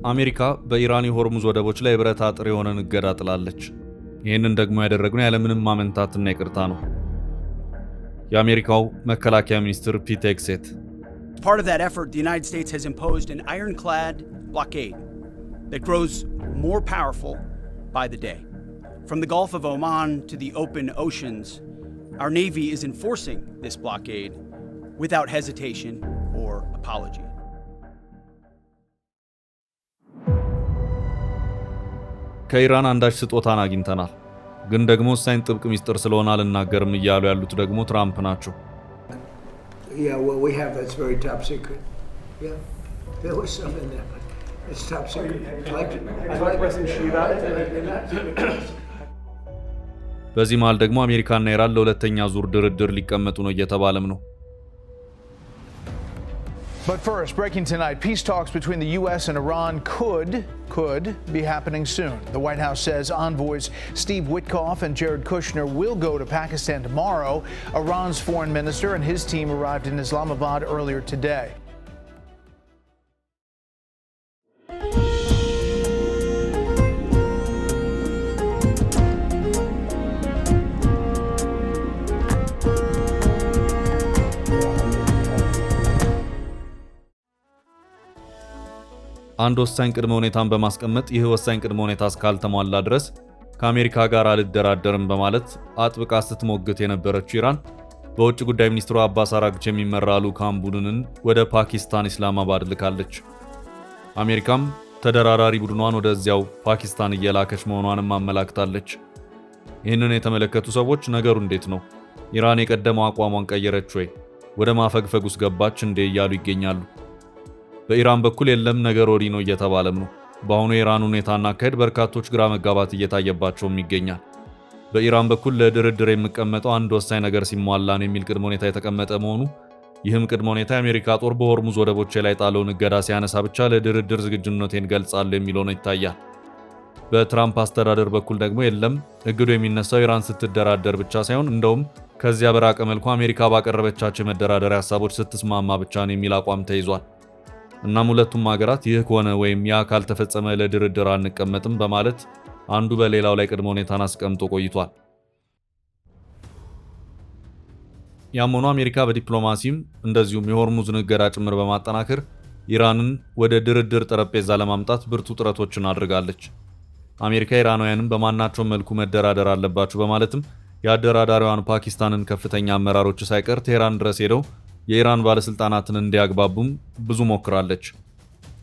አሜሪካ በኢራን የሆርሙዝ ወደቦች ላይ ብረት አጥር የሆነን እገዳ ጥላለች። ይህንን ደግሞ ያደረግነው ያለምንም ማመንታትና ይቅርታ ነው። የአሜሪካው መከላከያ ሚኒስትር ፒት ሄግሴት Part of that effort, the United States has imposed an ironclad blockade that grows more powerful by the day. From the Gulf of Oman to the open oceans, our Navy is enforcing this blockade without hesitation or apology. ከኢራን አንዳች ስጦታን አግኝተናል፣ ግን ደግሞ ወሳኝ ጥብቅ ሚስጥር ስለሆነ አልናገርም እያሉ ያሉት ደግሞ ትራምፕ ናቸው። Yeah, well, we have that's very top secret. Yeah, there was some in there, but it's top secret. Like President Xi about it. በዚህ መሃል ደግሞ አሜሪካና ኢራን ለሁለተኛ ዙር ድርድር ሊቀመጡ ነው እየተባለም ነው። But first, breaking tonight, peace talks between the U.S. and Iran could be happening soon. The White House says envoys Steve Witkoff and Jared Kushner will go to Pakistan tomorrow. Iran's foreign minister and his team arrived in Islamabad earlier today. አንድ ወሳኝ ቅድመ ሁኔታን በማስቀመጥ ይህ ወሳኝ ቅድመ ሁኔታ እስካልተሟላ ድረስ ከአሜሪካ ጋር አልደራደርም በማለት አጥብቃ ስትሞግት የነበረችው ኢራን በውጭ ጉዳይ ሚኒስትሩ አባስ አራግቺ የሚመራ ልዑካን ቡድንን ወደ ፓኪስታን ኢስላማባድ ልካለች። አሜሪካም ተደራዳሪ ቡድኗን ወደዚያው ፓኪስታን እየላከች መሆኗንም አመላክታለች። ይህንን የተመለከቱ ሰዎች ነገሩ እንዴት ነው? ኢራን የቀደመው አቋሟን ቀየረች ወይ? ወደ ማፈግፈግ ውስጥ ገባች እንዴ? እያሉ ይገኛሉ። በኢራን በኩል የለም ነገር ወዲህ ነው እየተባለም ነው። በአሁኑ የኢራን ሁኔታና አካሄድ በርካቶች ግራ መጋባት እየታየባቸውም ይገኛል። በኢራን በኩል ለድርድር የሚቀመጠው አንድ ወሳኝ ነገር ሲሟላ ነው የሚል ቅድመ ሁኔታ የተቀመጠ መሆኑ፣ ይህም ቅድመ ሁኔታ የአሜሪካ ጦር በሆርሙዝ ወደቦች ላይ ጣለውን እገዳ ሲያነሳ ብቻ ለድርድር ዝግጁነቴን ገልጻለሁ የሚለው ነው ይታያል። በትራምፕ አስተዳደር በኩል ደግሞ የለም እግዱ የሚነሳው ኢራን ስትደራደር ብቻ ሳይሆን እንደውም ከዚያ በራቀ መልኩ አሜሪካ ባቀረበቻቸው የመደራደሪያ ሀሳቦች ስትስማማ ብቻ ነው የሚል አቋም ተይዟል። እናም ሁለቱም ሀገራት ይህ ከሆነ ወይም ያ ካልተፈጸመ ለድርድር አንቀመጥም በማለት አንዱ በሌላው ላይ ቅድመ ሁኔታን አስቀምጦ ቆይቷል። ያም ሆኖ አሜሪካ በዲፕሎማሲም እንደዚሁም የሆርሙዝን እገዳ ጭምር በማጠናከር ኢራንን ወደ ድርድር ጠረጴዛ ለማምጣት ብርቱ ጥረቶችን አድርጋለች። አሜሪካ ኢራናውያንን በማናቸው መልኩ መደራደር አለባቸው በማለትም የአደራዳሪዋን ፓኪስታንን ከፍተኛ አመራሮች ሳይቀር ቴህራን ድረስ ሄደው የኢራን ባለስልጣናትን እንዲያግባቡም ብዙ ሞክራለች።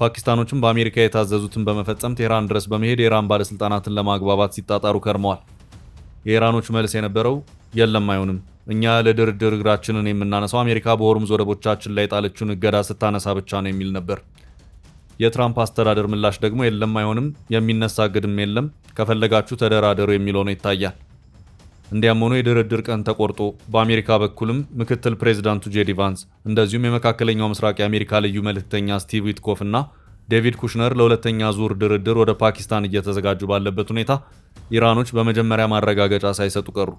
ፓኪስታኖችም በአሜሪካ የታዘዙትን በመፈጸም ቴህራን ድረስ በመሄድ የኢራን ባለስልጣናትን ለማግባባት ሲጣጣሩ ከርመዋል። የኢራኖች መልስ የነበረው የለም አይሆንም፣ እኛ ለድርድር እግራችንን የምናነሳው አሜሪካ በሆርሙዝ ወደቦቻችን ላይ ጣለችውን እገዳ ስታነሳ ብቻ ነው የሚል ነበር። የትራምፕ አስተዳደር ምላሽ ደግሞ የለም አይሆንም፣ የሚነሳ እግድም የለም፣ ከፈለጋችሁ ተደራደሩ የሚለው ነው ይታያል። እንዲያም ሆኖ የድርድር ቀን ተቆርጦ በአሜሪካ በኩልም ምክትል ፕሬዝዳንቱ ጄዲ ቫንስ እንደዚሁም የመካከለኛው ምስራቅ የአሜሪካ ልዩ መልእክተኛ ስቲቭ ዊትኮፍ እና ዴቪድ ኩሽነር ለሁለተኛ ዙር ድርድር ወደ ፓኪስታን እየተዘጋጁ ባለበት ሁኔታ ኢራኖች በመጀመሪያ ማረጋገጫ ሳይሰጡ ቀሩ።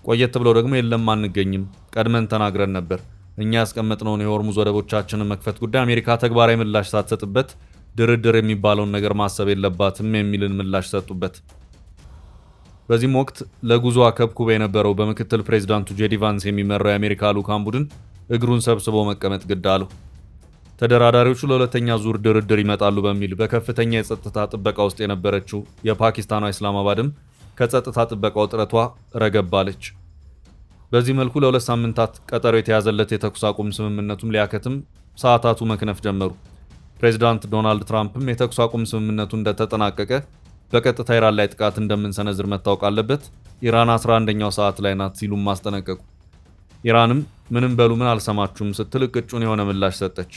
ቆየት ብለው ደግሞ የለም አንገኝም፣ ቀድመን ተናግረን ነበር፣ እኛ ያስቀመጥነውን የሆርሙዝ ወደቦቻችንን መክፈት ጉዳይ አሜሪካ ተግባራዊ ምላሽ ሳትሰጥበት ድርድር የሚባለውን ነገር ማሰብ የለባትም የሚልን ምላሽ ሰጡበት። በዚህም ወቅት ለጉዞ አከብኩብ የነበረው በምክትል ፕሬዝዳንቱ ጄዲ ቫንስ የሚመራው የአሜሪካ ልዑካን ቡድን እግሩን ሰብስቦ መቀመጥ ግድ አለው። ተደራዳሪዎቹ ለሁለተኛ ዙር ድርድር ይመጣሉ በሚል በከፍተኛ የጸጥታ ጥበቃ ውስጥ የነበረችው የፓኪስታኗ ኢስላማባድም ከጸጥታ ጥበቃው ጥረቷ ረገባለች። በዚህ መልኩ ለሁለት ሳምንታት ቀጠሮ የተያዘለት የተኩስ አቁም ስምምነቱም ሊያከትም ሰዓታቱ መክነፍ ጀመሩ። ፕሬዝዳንት ዶናልድ ትራምፕም የተኩስ አቁም ስምምነቱ እንደተጠናቀቀ በቀጥታ ኢራን ላይ ጥቃት እንደምንሰነዝር መታወቅ አለበት፣ ኢራን 11ኛው ሰዓት ላይ ናት ሲሉም ማስጠነቀቁ። ኢራንም ምንም በሉ ምን አልሰማችሁም ስትል ቅጩን የሆነ ምላሽ ሰጠች።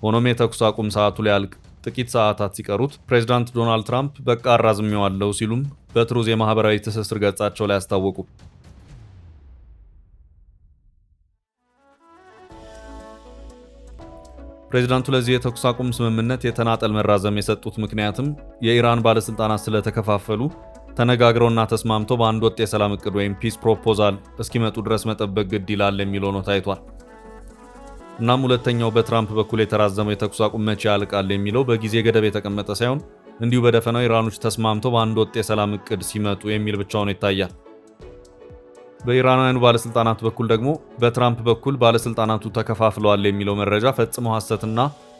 ሆኖም የተኩስ አቁም ሰዓቱ ሊያልቅ ጥቂት ሰዓታት ሲቀሩት ፕሬዝዳንት ዶናልድ ትራምፕ በቃ አራዝሜዋለሁ ሲሉም በትሩዝ የማህበራዊ ትስስር ገጻቸው ላይ አስታወቁ። ፕሬዝዳንቱ ለዚህ የተኩስ አቁም ስምምነት የተናጠል መራዘም የሰጡት ምክንያትም የኢራን ባለስልጣናት ስለተከፋፈሉ ተነጋግረውና ተስማምተው በአንድ ወጥ የሰላም እቅድ ወይም ፒስ ፕሮፖዛል እስኪመጡ ድረስ መጠበቅ ግድ ይላል የሚለው ነው ታይቷል። እናም ሁለተኛው በትራምፕ በኩል የተራዘመው የተኩስ አቁም መቼ ያልቃል የሚለው በጊዜ ገደብ የተቀመጠ ሳይሆን እንዲሁ በደፈናው ኢራኖች ተስማምተው በአንድ ወጥ የሰላም እቅድ ሲመጡ የሚል ብቻ ሆኖ ይታያል። በኢራናውያኑ ባለስልጣናት በኩል ደግሞ በትራምፕ በኩል ባለስልጣናቱ ተከፋፍለዋል የሚለው መረጃ ፈጽሞ ሐሰትና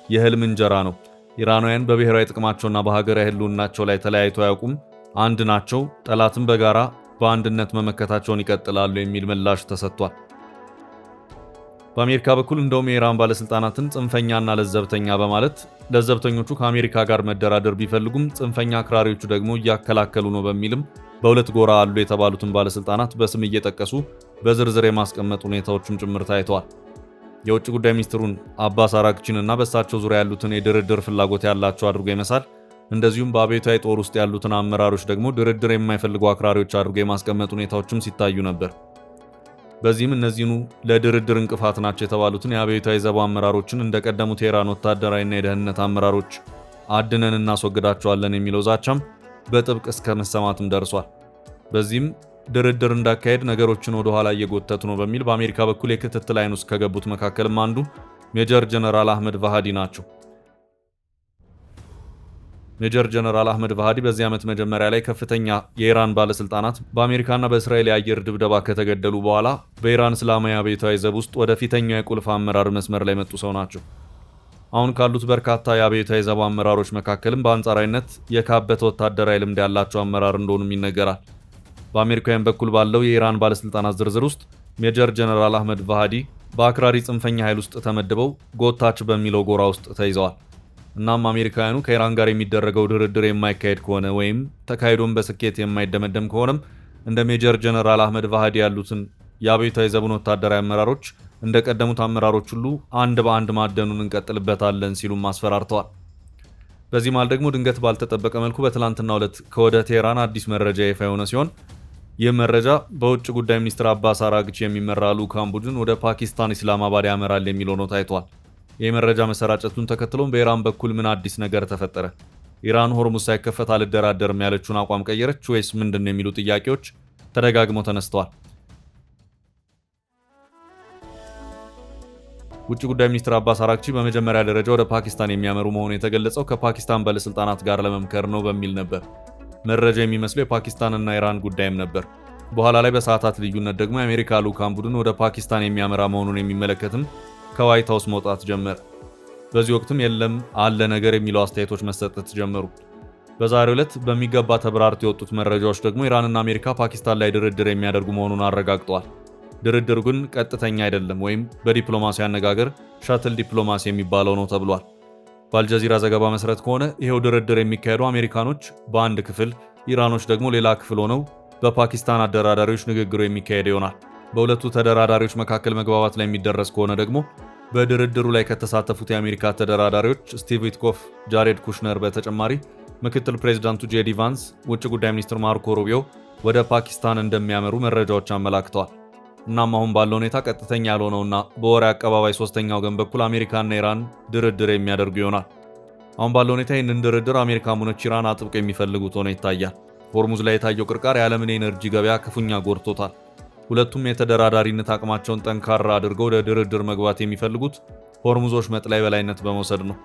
የህልም እንጀራ ነው። ኢራናውያን በብሔራዊ ጥቅማቸውና በሀገራዊ ህልውናቸው ላይ ተለያይተው አያውቁም፣ አንድ ናቸው፣ ጠላትን በጋራ በአንድነት መመከታቸውን ይቀጥላሉ የሚል ምላሽ ተሰጥቷል። በአሜሪካ በኩል እንደውም የኢራን ባለስልጣናትን ጽንፈኛና ለዘብተኛ በማለት ለዘብተኞቹ ከአሜሪካ ጋር መደራደር ቢፈልጉም ጽንፈኛ አክራሪዎቹ ደግሞ እያከላከሉ ነው በሚልም በሁለት ጎራ አሉ የተባሉትን ባለስልጣናት በስም እየጠቀሱ በዝርዝር የማስቀመጥ ሁኔታዎችም ጭምር ታይተዋል። የውጭ ጉዳይ ሚኒስትሩን አባስ አራግቺንና በእሳቸው ዙሪያ ያሉትን የድርድር ፍላጎት ያላቸው አድርጎ ይመሳል። እንደዚሁም በአብዮታዊ ጦር ውስጥ ያሉትን አመራሮች ደግሞ ድርድር የማይፈልጉ አክራሪዎች አድርጎ የማስቀመጥ ሁኔታዎችም ሲታዩ ነበር። በዚህም እነዚህኑ ለድርድር እንቅፋት ናቸው የተባሉትን የአብዮታዊ ዘብ አመራሮችን እንደቀደሙት የኢራን ወታደራዊና የደህንነት አመራሮች አድነን እናስወግዳቸዋለን የሚለው ዛቻም በጥብቅ እስከ መሰማትም ደርሷል። በዚህም ድርድር እንዳካሄድ ነገሮችን ወደ ኋላ እየጎተቱ ነው በሚል በአሜሪካ በኩል የክትትል አይን ውስጥ ከገቡት መካከልም አንዱ ሜጀር ጀነራል አህመድ ቫሃዲ ናቸው። ሜጀር ጀነራል አህመድ ቫሃዲ በዚህ ዓመት መጀመሪያ ላይ ከፍተኛ የኢራን ባለስልጣናት በአሜሪካና በእስራኤል የአየር ድብደባ ከተገደሉ በኋላ በኢራን እስላማዊ አብዮታዊ ዘብ ውስጥ ወደ ፊተኛው የቁልፍ አመራር መስመር ላይ መጡ ሰው ናቸው። አሁን ካሉት በርካታ የአብዮታዊ ዘብ አመራሮች መካከልም በአንጻራዊነት የካበተ ወታደራዊ ልምድ ያላቸው አመራር እንደሆኑም ይነገራል። በአሜሪካውያን በኩል ባለው የኢራን ባለስልጣናት ዝርዝር ውስጥ ሜጀር ጀነራል አህመድ ቫሃዲ በአክራሪ ጽንፈኛ ኃይል ውስጥ ተመድበው ጎታች በሚለው ጎራ ውስጥ ተይዘዋል። እናም አሜሪካውያኑ ከኢራን ጋር የሚደረገው ድርድር የማይካሄድ ከሆነ ወይም ተካሂዶም በስኬት የማይደመደም ከሆነም እንደ ሜጀር ጀነራል አህመድ ቫሃዲ ያሉትን የአብዮታዊ ዘቡን ወታደራዊ አመራሮች እንደቀደሙት አመራሮች ሁሉ አንድ በአንድ ማደኑን እንቀጥልበታለን ሲሉም አስፈራርተዋል። በዚህ መሃል ደግሞ ድንገት ባልተጠበቀ መልኩ በትላንትናው ዕለት ከወደ ቴህራን አዲስ መረጃ ይፋ የሆነ ሲሆን ይህ መረጃ በውጭ ጉዳይ ሚኒስትር አባስ አራግቺ የሚመራ ልዑካን ቡድን ወደ ፓኪስታን ኢስላማባድ ያመራል የሚል ሆኖ ታይቷል። ይህ መረጃ መሰራጨቱን ተከትሎም በኢራን በኩል ምን አዲስ ነገር ተፈጠረ? ኢራን ሆርሙዝ ሳይከፈት አልደራደርም ያለችውን አቋም ቀየረች ወይስ ምንድነው የሚሉ ጥያቄዎች ተደጋግመው ተነስተዋል። ውጭ ጉዳይ ሚኒስትር አባስ አራግቺ በመጀመሪያ ደረጃ ወደ ፓኪስታን የሚያመሩ መሆኑ የተገለጸው ከፓኪስታን ባለስልጣናት ጋር ለመምከር ነው በሚል ነበር። መረጃ የሚመስለው የፓኪስታንና ኢራን ጉዳይም ነበር። በኋላ ላይ በሰዓታት ልዩነት ደግሞ የአሜሪካ ልዑካን ቡድን ወደ ፓኪስታን የሚያመራ መሆኑን የሚመለከትም ከዋይት ሃውስ መውጣት ጀመረ። በዚህ ወቅትም የለም አለ ነገር የሚለው አስተያየቶች መሰጠት ጀመሩ። በዛሬው ዕለት በሚገባ ተብራርተው የወጡት መረጃዎች ደግሞ ኢራንና አሜሪካ ፓኪስታን ላይ ድርድር የሚያደርጉ መሆኑን አረጋግጠዋል። ድርድር ግን ቀጥተኛ አይደለም ወይም በዲፕሎማሲ አነጋገር ሻትል ዲፕሎማሲ የሚባለው ነው ተብሏል። በአልጀዚራ ዘገባ መሰረት ከሆነ ይሄው ድርድር የሚካሄደው አሜሪካኖች በአንድ ክፍል፣ ኢራኖች ደግሞ ሌላ ክፍል ሆነው በፓኪስታን አደራዳሪዎች ንግግሩ የሚካሄድ ይሆናል። በሁለቱ ተደራዳሪዎች መካከል መግባባት ላይ የሚደረስ ከሆነ ደግሞ በድርድሩ ላይ ከተሳተፉት የአሜሪካ ተደራዳሪዎች ስቲቭ ዊትኮፍ፣ ጃሬድ ኩሽነር በተጨማሪ ምክትል ፕሬዚዳንቱ ጄዲ ቫንስ፣ ውጭ ጉዳይ ሚኒስትር ማርኮ ሩቢዮ ወደ ፓኪስታን እንደሚያመሩ መረጃዎች አመላክተዋል። እናም አሁን ባለው ሁኔታ ቀጥተኛ ያልሆነውና በወሬ አቀባባይ ሶስተኛው ወገን በኩል አሜሪካና ኢራን ድርድር የሚያደርጉ ይሆናል። አሁን ባለው ሁኔታ ይህንን ድርድር አሜሪካም ሆነች ኢራን አጥብቀው የሚፈልጉት ሆኖ ይታያል። ሆርሙዝ ላይ የታየው ቅርቃር የዓለምን የኤነርጂ ገበያ ክፉኛ ጎድቶታል። ሁለቱም የተደራዳሪነት አቅማቸውን ጠንካራ አድርገው ወደ ድርድር መግባት የሚፈልጉት ሆርሙዞች መጥላይ በላይነት በመውሰድ ነው።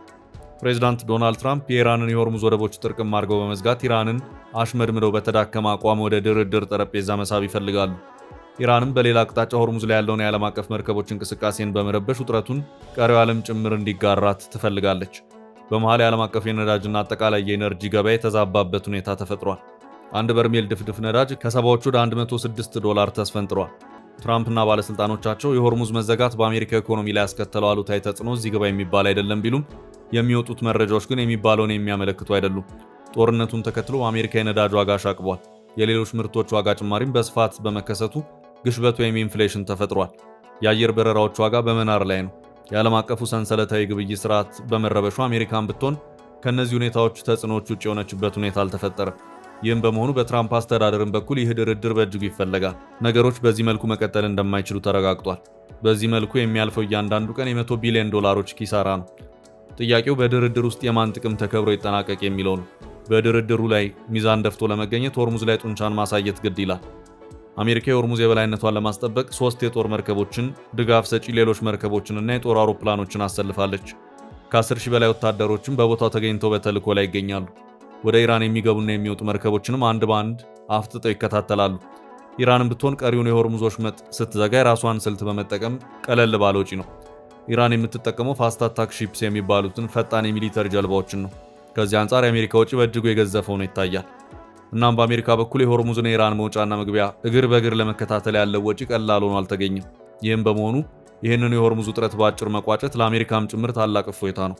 ፕሬዚዳንት ዶናልድ ትራምፕ የኢራንን የሆርሙዝ ወደቦች ጥርቅም አድርገው በመዝጋት ኢራንን አሽመድምደው በተዳከመ አቋም ወደ ድርድር ጠረጴዛ መሳብ ይፈልጋሉ። ኢራንም በሌላ አቅጣጫ ሆርሙዝ ላይ ያለውን የዓለም አቀፍ መርከቦች እንቅስቃሴን በመረበሽ ውጥረቱን ቀሪው ዓለም ጭምር እንዲጋራት ትፈልጋለች። በመሃል የዓለም አቀፍ የነዳጅና አጠቃላይ የኤነርጂ ገበያ የተዛባበት ሁኔታ ተፈጥሯል። አንድ በርሜል ድፍድፍ ነዳጅ ከ70ዎቹ ወደ $106 ተስፈንጥሯል። ትራምፕና ባለስልጣኖቻቸው የሆርሙዝ መዘጋት በአሜሪካ ኢኮኖሚ ላይ ያስከተለው አሉታዊ ተጽዕኖ እዚህ ግባ የሚባል አይደለም ቢሉም የሚወጡት መረጃዎች ግን የሚባለውን የሚያመለክቱ አይደሉም። ጦርነቱን ተከትሎ በአሜሪካ የነዳጅ ዋጋ አሻቅቧል። የሌሎች ምርቶች ዋጋ ጭማሪም በስፋት በመከሰቱ ግሽበት ወይም ኢንፍሌሽን ተፈጥሯል። የአየር በረራዎች ዋጋ በመናር ላይ ነው። የዓለም አቀፉ ሰንሰለታዊ ግብይት ስርዓት በመረበሹ አሜሪካን ብትሆን ከእነዚህ ሁኔታዎች ተጽዕኖዎች ውጭ የሆነችበት ሁኔታ አልተፈጠረም። ይህም በመሆኑ በትራምፕ አስተዳደርን በኩል ይህ ድርድር በእጅጉ ይፈለጋል። ነገሮች በዚህ መልኩ መቀጠል እንደማይችሉ ተረጋግጧል። በዚህ መልኩ የሚያልፈው እያንዳንዱ ቀን $100 ቢሊዮን ኪሳራ ነው። ጥያቄው በድርድር ውስጥ የማን ጥቅም ተከብሮ ይጠናቀቅ የሚለው ነው። በድርድሩ ላይ ሚዛን ደፍቶ ለመገኘት ሆርሙዝ ላይ ጡንቻን ማሳየት ግድ ይላል። አሜሪካ የሆርሙዝ የበላይነቷን ለማስጠበቅ 3 የጦር መርከቦችን፣ ድጋፍ ሰጪ ሌሎች መርከቦችንና የጦር አውሮፕላኖችን አሰልፋለች። ከ10,000 በላይ ወታደሮችም በቦታው ተገኝተው በተልዕኮ ላይ ይገኛሉ። ወደ ኢራን የሚገቡና የሚወጡ መርከቦችንም አንድ በአንድ አፍጥጠው ይከታተላሉ። ኢራንም ብትሆን ቀሪውን የሆርሙዝ ወሽመጥ ስትዘጋ የራሷን ስልት በመጠቀም ቀለል ባለ ወጪ ነው። ኢራን የምትጠቀመው ፋስት አታክ ሺፕስ የሚባሉትን ፈጣን የሚሊተሪ ጀልባዎችን ነው። ከዚህ አንጻር የአሜሪካ ወጪ በእጅጉ የገዘፈ ሆኖ ይታያል። እናም በአሜሪካ በኩል የሆርሙዝን የኢራን መውጫና መግቢያ እግር በእግር ለመከታተል ያለው ወጪ ቀላል ሆኖ አልተገኘም። ይህም በመሆኑ ይህንን የሆርሙዝ ውጥረት በአጭር መቋጨት ለአሜሪካም ጭምር ታላቅ እፎይታ ነው።